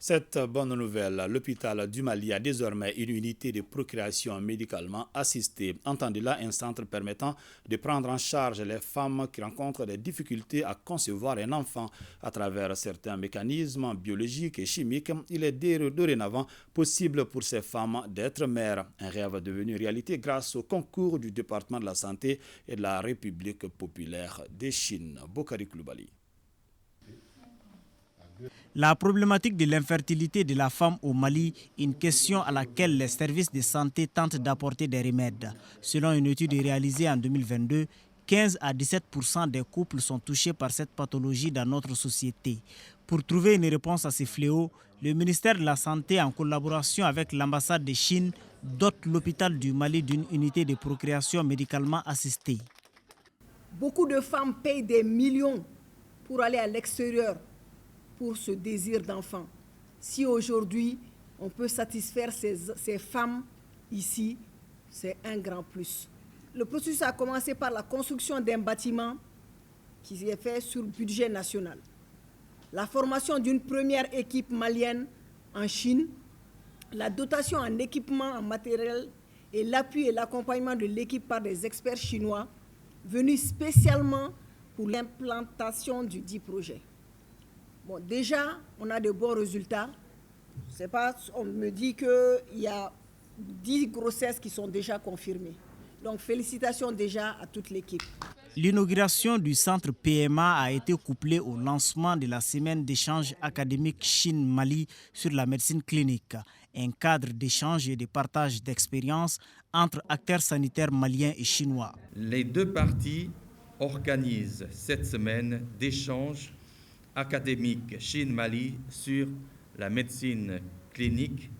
Cette bonne nouvelle, l'hôpital du Mali a désormais une unité de procréation médicalement assistée. Entendez-là, un centre permettant de prendre en charge les femmes qui rencontrent des difficultés à concevoir un enfant. À travers certains mécanismes biologiques et chimiques, il est dorénavant possible pour ces femmes d'être mères. Un rêve devenu réalité grâce au concours du département de la santé et de la République populaire de Chine. Bokari Koulibaly. La problématique de l'infertilité de la femme au Mali, une question à laquelle les services de santé tentent d'apporter des remèdes. Selon une étude réalisée en 2022, 15 à 17% des couples sont touchés par cette pathologie dans notre société. Pour trouver une réponse à ces fléaux, le ministère de la Santé, en collaboration avec l'ambassade de Chine, dote l'hôpital du Mali d'une unité de procréation médicalement assistée. Beaucoup de femmes payent des millions pour aller à l'extérieur pour ce désir d'enfant. Si aujourd'hui, on peut satisfaire ces femmes ici, c'est un grand plus. Le processus a commencé par la construction d'un bâtiment qui est fait sur le budget national. La formation d'une première équipe malienne en Chine, la dotation en équipement, en matériel et l'appui et l'accompagnement de l'équipe par des experts chinois venus spécialement pour l'implantation du dit projet. Bon, déjà, on a de bons résultats. C'est pas, on me dit qu'il y a 10 grossesses qui sont déjà confirmées. Donc, félicitations déjà à toute l'équipe. L'inauguration du centre PMA a été couplée au lancement de la semaine d'échange académique Chine-Mali sur la médecine clinique, un cadre d'échange et de partage d'expériences entre acteurs sanitaires maliens et chinois. Les deux parties organisent cette semaine d'échange académique Chine-Mali sur la médecine clinique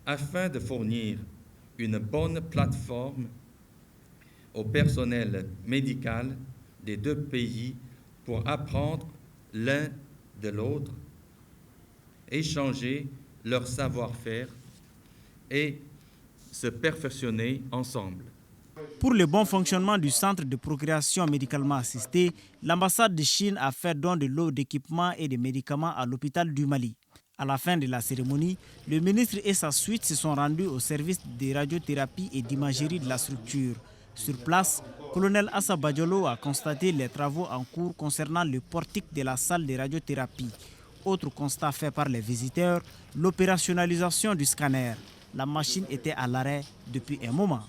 afin de fournir une bonne plateforme au personnel médical des deux pays pour apprendre l'un de l'autre, échanger leur savoir-faire et se perfectionner ensemble. Pour le bon fonctionnement du centre de procréation médicalement assistée, l'ambassade de Chine a fait don de lots d'équipements et de médicaments à l'hôpital du Mali. À la fin de la cérémonie, le ministre et sa suite se sont rendus au service de radiothérapie et d'imagerie de la structure. Sur place, colonel Assa Badiolo a constaté les travaux en cours concernant le portique de la salle de radiothérapie. Autre constat fait par les visiteurs, l'opérationnalisation du scanner. La machine était à l'arrêt depuis un moment.